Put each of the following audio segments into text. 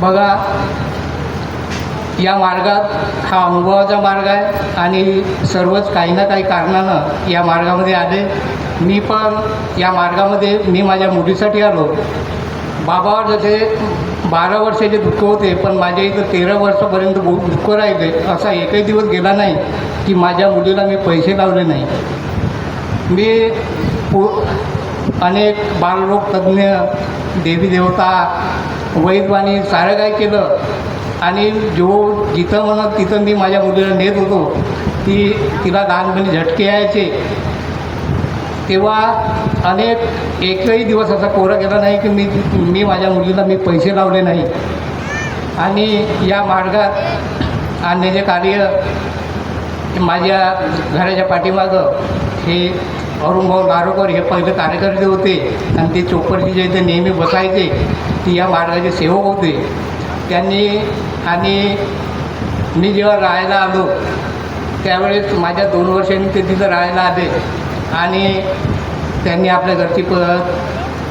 बघा, या मार्गात हा अनुभवाचा मार्ग आहे आणि सर्वच काही ना काही कारणानं या मार्गामध्ये आले. मी पण या मार्गामध्ये मी माझ्या मुलीसाठी आलो. बाबावर जसे 12 वर्षाचे दुःख होते, पण माझ्या इथं 13 वर्षापर्यंत दुःख राहिले. असा एकही दिवस गेला नाही की माझ्या मुलीला मी पैसे लावले नाही. मी अनेक बालरोग तज्ज्ञ, देवी देवता, वैद्यवाणी सारं काय केलं आणि जिथं म्हणत तिथं मी माझ्या मुलीला नेत होतो. तिला लहानपणी झटके यायचे, तेव्हा एकही दिवस असा कोरा गेला नाही की मी माझ्या मुलीला मी पैसे लावले नाही. आणि या मार्गात आणण्याचे कार्य माझ्या घराच्या पाठीमागं हे अरुणभाऊ नारोकर हे पहिले कार्यकर्ते होते आणि ते चोपडची जे इथे नेहमी बसायचे, ती या मार्गाचे सेवक होते. त्यांनी आणि मी जेव्हा राहायला आलो त्यावेळेस माझ्या 2 वर्षांनी ते तिथं राहायला आले आणि त्यांनी आपल्या घरची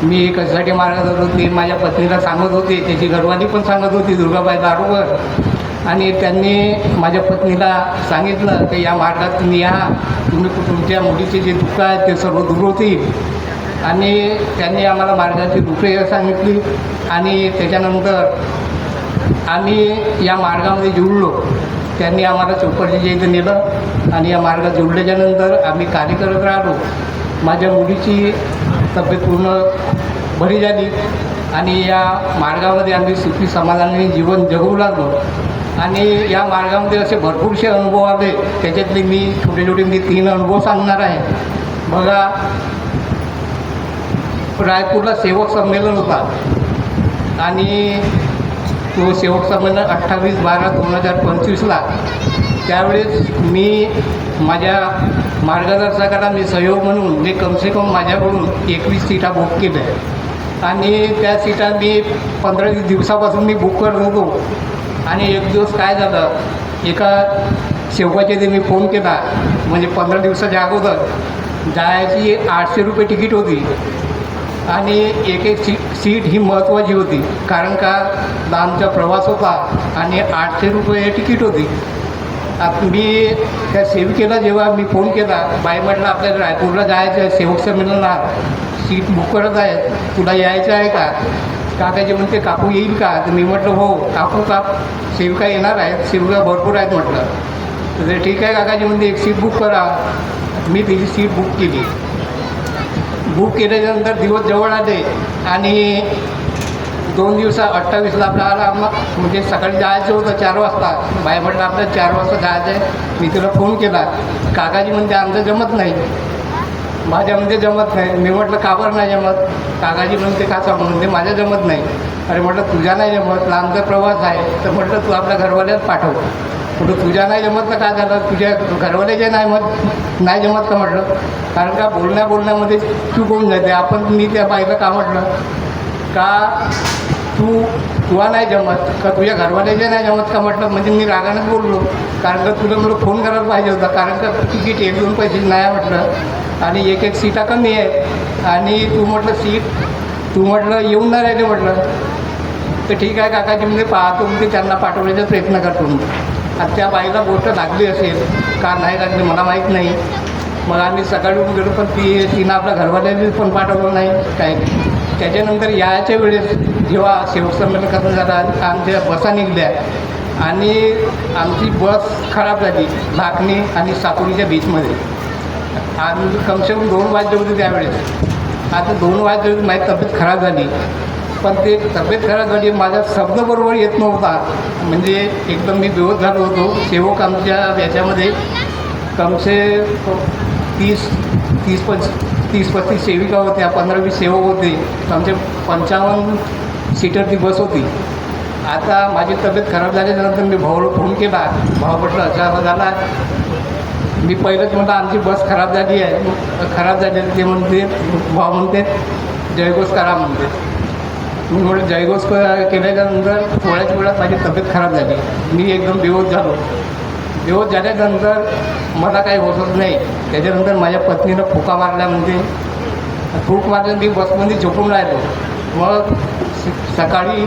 मी कशासाठी मार्गात होतो ते माझ्या पत्नीला सांगत होते, त्याची घरवाली पण सांगत होती, दुर्गाबाई नारोकर. आणि त्यांनी माझ्या पत्नीला सांगितलं की या मार्गात तुम्ही या, तुमच्या मुलीचे जे दुःख आहे ते सर्व दूर होतील. आणि त्यांनी आम्हाला मार्गाची रूपरेषा सांगितली आणि त्याच्यानंतर आम्ही या मार्गामध्ये जुळलो. त्यांनी आम्हाला चोपडजीच्या इथं नेलं आणि या मार्गात जुळल्याच्यानंतर आम्ही कार्य करत राहिलो. माझ्या मुलीची तब्येत पूर्ण बरी झाली आणि या मार्गामध्ये आम्ही सुखी समाधानाने जीवन जगू लागलो. आणि या मार्गामध्ये असे भरपूरसे अनुभव आले, त्याच्यातले मी छोटे 3 अनुभव सांगणार आहे. बघा, रायपूरला सेवक संमेलन होता आणि तो सेवक संमेलन 28/12/2025ला. त्यावेळेस मी माझ्या मार्गदर्शकाला मी सहयोग म्हणून मी कमसे कम माझ्याकडून 21 सीटा बुक केल्या आणि त्या सीटा मी 15-20 दिवसापासून मी बुक करत होतो. आणि एक दिवस काय झालं, एका सेवकाच्या इथे मी फोन केला, म्हणजे 15 दिवसाच्या अगोदर. जायची 800 रुपये तिकीट होती आणि एक सीट ही महत्त्वाची होती, कारण का लांबचा प्रवास होता आणि 800 रुपये तिकीट होती. मी त्या सेविकेला जेव्हा मी फोन केला, बाई म्हटलं आपल्याला रायपूरला जायचं आहे, सेवक संमेलनात सीट बुक करत आहे, तुला यायचं आहे का? काकाजी म्हणते काकू येईल का? तर मी म्हटलं हो काकू, सेविका येणार आहेत, सेविका भरपूर आहेत म्हटलं. तर ठीक आहे काकाजी म्हणते एक सीट बुक करा. मी तिची सीट बुक केली. बुक केल्याच्यानंतर दिवस जवळ आले आणि 2 दिवसा 28ला आपल्याला म्हणजे सकाळी जायचं होतं 4 वाजता. बाई म्हटलं आपल्याला 4 वाजता जायचं आहे. मी तिला फोन केला, काकाजी म्हणते आमचं जमत नाही, माझ्यामध्ये जमत नाही. मी म्हटलं का बरं नाही जमत? काकाजी म्हणते का सांगू? म्हणते माझ्या जमत नाही. अरे म्हटलं तुझ्या नाही जमत, लांबचा प्रवास आहे, तर म्हटलं तू आपल्या घरवाल्याच पाठव. म्हटलं तुझ्या नाही जमत तर काय झालं, तुझ्या घरवाल्याचे नाही जमत का? म्हटलं कारण का बोलण्यामध्ये चूक होऊन जाते. मी त्या बाईला का म्हटलं का तुला नाही जमत का, तुझ्या घरवाल्याचे नाही जमत का? म्हटलं म्हणजे मी रागानेच बोललो, कारण का तुला मला फोन करायला पाहिजे होता, कारण का तिकीट 1-2 पैसे नाही म्हटलं आणि एक सीटा कमी आहे आणि तू म्हटलं येऊन नाही राहिले म्हटलं. तर ठीक आहे काकाजी म्हणजे पाहतो, म्हणजे त्यांना पाठवण्याचा प्रयत्न करतो. आणि त्या बाईला गोष्ट लागली असेल का नाही लागली मला माहीत नाही. मग आम्ही सकाळी उठून गेलो, पण तिनं आपल्या घरवाल्याने पण पाठवलं नाही काय. त्याच्यानंतर यायच्या वेळेस जेव्हा सेवक संमेलन खतम झाला, आमच्या बसा निघल्या आणि आमची बस खराब झाली लाखणी आणि साकुरीच्या बीचमध्ये. आम्ही कमसे कम 2 वाजले होते त्यावेळेस. आता 2 वाजले होते, माझी तब्येत खराब झाली. पण ते तब्येत खराब झाली, माझा शब्द बरोबर येत नव्हता, म्हणजे एकदम मी बेहोश झालो होतो. सेवक आमच्या याच्यामध्ये कमसे 30-35 सेविका होत्या, 15-20 सेवक होते. आमचे 55 सीटरची बस होती. आता माझी तब्येत खराब झाल्यानंतर मी भाऊला फोन केला. भाऊ म्हटलं असा झाला, मी पहिलंच म्हटलं आमची बस खराब झाली आहे. ते म्हणते, भाऊ म्हणते जयघोष करा म्हणते. मी म्हटलं जयघोष केल्याच्यानंतर थोड्याच वेळात माझी तब्येत खराब झाली. मी एकदम बेहोश झालो. बेहोश झाल्यानंतर मला काही होतच नाही. त्याच्यानंतर माझ्या पत्नीनं फुका मारल्या म्हणते. फूक मारल्यानंतर मी बसमध्ये झोपून राहिलो. मग सकाळी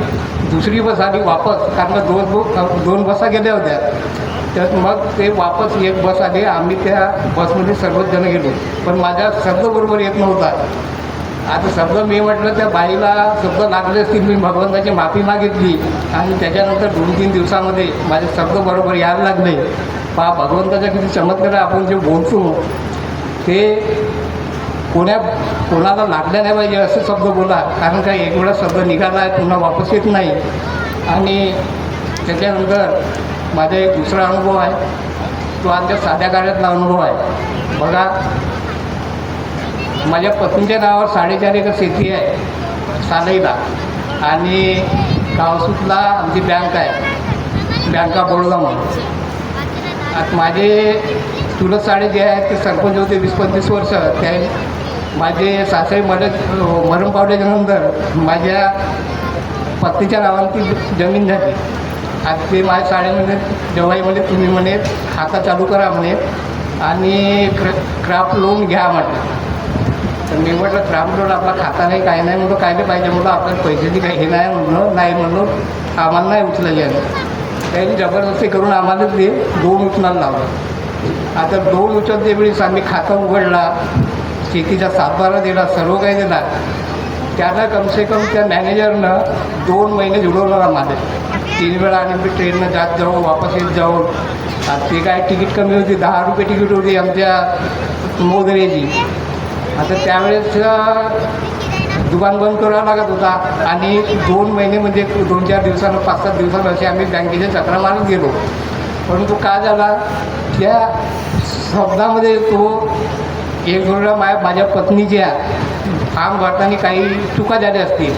दुसरी बस आली वापस, कारण दोन बसा गेल्या होत्या. तर मग ते वापस एक बस आली, आम्ही त्या बसमध्ये सर्वच जण गेलो. पण माझ्या शब्द बरोबर येत नव्हता. आता शब्द मी म्हटलं त्या बाईला शब्द लागले असतील, मी भगवंताची माफी मागितली आणि त्याच्यानंतर 2-3 दिवसामध्ये माझे शब्द बरोबर यायला लागले. पहा भगवंताचा किती चमत्कार आहे. आपण जे बोलतो ते कोणाला लागल्या नाही पाहिजे असं शब्द बोला, कारण का एक वेळा शब्द निघाला आहे पुन्हा वापस येत नाही. आणि त्याच्यानंतर माझा एक दुसरा अनुभव आहे, तो आमच्या साध्या कार्यातला अनुभव आहे. बघा, माझ्या पत्नीच्या नावावर 4.5 एकर शेती आहे सालईला, आणि गावसूतला आमची बँक आहे, बँक ऑफ बडोदा म्हणून. आता माझे चुलत साडे जे आहेत ते सरपंच होते 20-25 वर्ष. त्या माझे सासरे मरण पावल्याच्यानंतर माझ्या पत्नीच्या नावाने ती जमीन झाली. आज ते माझ्या शाळेमध्ये जेव्हाही म्हणे तुम्ही म्हणे खाता चालू करा म्हणे आणि क्राफ्ट लोन घ्या म्हटलं. तर मी म्हटलं क्राफ्ट लोन आपला खाता नाही काय नाही म्हणून काय पाहिजे म्हणून आपल्याला पैशाची काही हे नाही म्हणून नाही म्हणून आम्हाला नाही उचलले. त्यांनी जबरदस्ती करून आम्हाला ते 2 उचलायला लावलं. आता 2 उचलते वेळेस आम्ही खातं उघडला, शेतीचा सातबारा दिला, सर्व काही दिला. त्याला कमसे कम त्या मॅनेजरनं 2 महिने जुळवलं आम्हाला. 3 वेळा आणि मी ट्रेननं जात जाऊ वापस येत जाऊ. ते काय तिकीट कमी होती, 10 रुपये तिकीट होती आमच्या मोगऱ्याची. आता त्यावेळेस दुकान बंद करावं लागत होता आणि 2 महिने म्हणजे 2-4 दिवसानं 5-7 दिवसानं असे आम्ही बँकेच्या चक्रा मारत गेलो. परंतु का झाला, त्या शब्दामध्ये तो एक वेळा माझ्या पत्नीच्या फॉर्म भरताना काही चुका झाल्या असतील.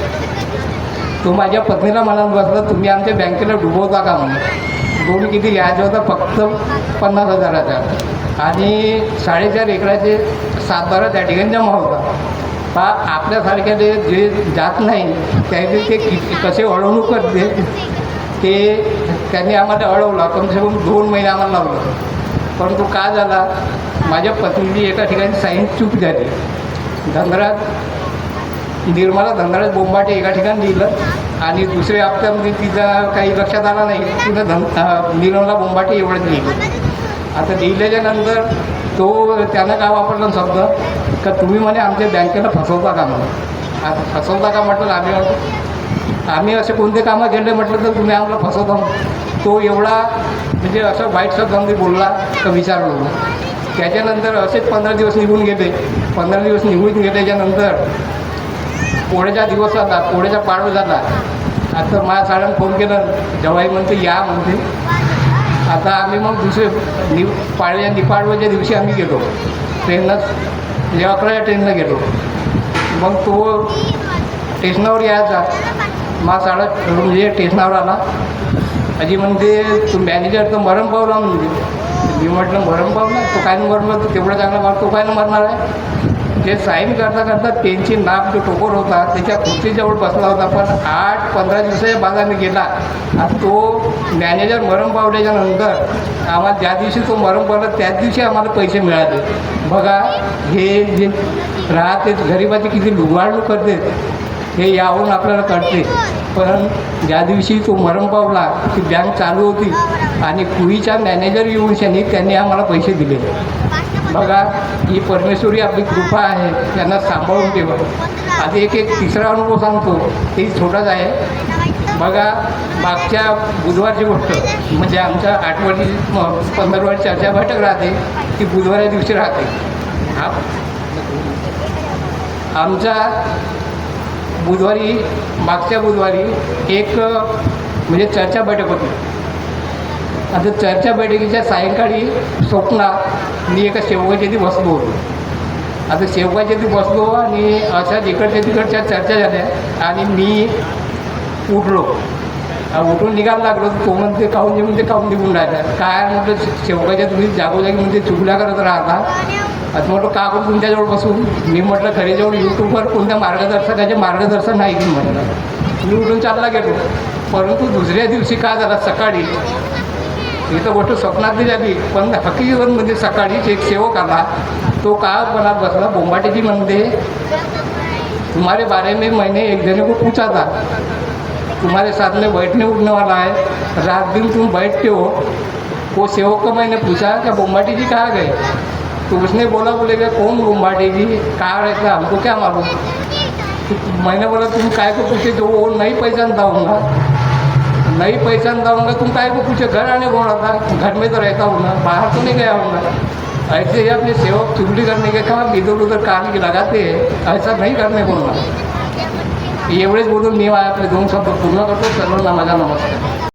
तो माझ्या पत्नीला म्हणाला बसला, तुम्ही आमच्या बँकेला डुबवता का म्हणे. लोन किती घ्यायचं होतं, फक्त 50,000चा आणि 4.5 एकराचे सातबारा त्या ठिकाणी जमा होता. पहा आपल्यासारख्याने जे जात नाही त्याने ते कसे अडवणूक करते ते त्यांनी आम्हाला अडवलं. कमसे कम 2 महिने आम्हाला लावलं. परंतु का झाला, माझ्या पत्नीची एका ठिकाणी साईन चूक झाली. निर्मला धनराज बोंबाटे एका ठिकाणी लिहिलं आणि दुसऱ्या हप्त्यामध्ये तिचा काही लक्षात आला नाही, तिनं निर्मला बोंबाटे एवढंच लिहिलं. आता लिहिल्याच्यानंतर त्यानं काय वापरलं शब्द का तुम्ही म्हणे आमच्या बँकेला फसवता का म्हणून. आता फसवता का म्हटलं, आम्ही असे कोणते कामं केले म्हटलं तर तुम्ही आम्हाला फसवता. तो एवढा म्हणजे असं वाईट शब्दांमध्ये बोलला तर विचारलं. त्याच्यानंतर असेच 15 दिवस निघून गेले. 15 दिवस निघून गेल्याच्यानंतर पोळ्याचा दिवस आला, पोळ्याचा पाडवा झाला. आता माझ्या साड्यानं फोन केला, जवाई म्हणते या म्हणते. आता आम्ही मग दुसरे पाडव्याच्या दिवशी आम्ही गेलो ट्रेननं, म्हणजे 11 ट्रेननं गेलो. मग तो स्टेशनावर यायचा, माझा साडा म्हणजे स्टेशनावर आला. अजी म्हणते तो मॅनेजर तर मरण पावला म्हणजे. मी म्हटलं मरण पावला, तो काय मरणार, तो तेवढा चांगला मार, तो काय मरणार आहे. ते साईन करता करता पेनची नाक जो टोकर होता त्याच्या खुर्चीजवळ बसला होता. पण 8-15 दिवसाच्या बाजाने गेला आणि तो मॅनेजर मरण पावल्याच्या नंतर आम्हाला ज्या दिवशी तो मरण पावला त्याच दिवशी आम्हाला पैसे मिळाले. बघा हे जे राहते गरिबाची किती लुबाडणूक करते हे यावरून आपल्याला कळते. पण ज्या दिवशी तो मरण पावला ती बँक चालू होती आणि कुईचा मॅनेजर येऊन त्यांनी आम्हाला पैसे दिले. बघा ही परमेश्वरी आपली कृपा आहे, त्यांना सांभाळून ठेवा. आता एक तिसरा अनुभव सांगतो, ते छोटाच आहे. बघा मागच्या बुधवारची गोष्ट, म्हणजे आमच्या 15वारी चर्चा बैठक राहते ती बुधवारच्या दिवशी राहते. आमच्या मागच्या बुधवारी एक म्हणजे चर्चा बैठक होती. आता चर्चा बैठकीच्या सायंकाळी स्वप्ना मी एका शेवगाच्या इथे बसलो होतो. आता शेवगाच्या इथे बसलो आणि अशा तिकडच्या चर्चा झाल्या आणि मी उठलो. उठून निघायला लागलो. तो म्हणते काहून निघून राहिला काय म्हटलं, शेवगाच्या तुम्ही जागोजागी म्हणजे चुगल्या करत राहता. असं म्हटलं का करून तुमच्याजवळ बसून. मी म्हटलं खरेजवळ यूट्यूबवर कोणत्या मार्गदर्शकाचे मार्गदर्शन नाही की म्हटलं. मी उठून चालला गेलो. परंतु दुसऱ्या दिवशी काय झाला, सकाळी ही तर गोष्ट स्वप्नातली झाली पण हकीकतमध्ये सकाळीच एक सेवक आला. तो का बनत बसला, बोंबाटेजी म्हणते तुम्हारे बारे में मैंने एक जने को पूछा था तुम्हारे साथ में बैठने उठने वाला है, रात दिन तुम बैठते हो। वो सेवक को मैंने पूछा कि बोम्बाटी जी कहाँ गए, तो उसने बोलेगा कौन बोम्बाटी जी, कहाँ रहता हमको क्या मालूम। तो मैंने बोला तुम काय को पूछे, जो वो नहीं पहचानता हूँगा, नहीं पहचानता हूँगा, तुम काय को पूछे, घर आने बोला था, घर में तो रहता हूँ ना, बाहर तो नहीं गया हूँगा। ऐसे ही अपने सेवक चुगली करने के काम इधर उधर कान की लगाते हैं, ऐसा नहीं करने बोलना। एवढेच बोलून मी आपले 2 शब्द पूर्ण करतो. सर्वांना माझा नमस्कार.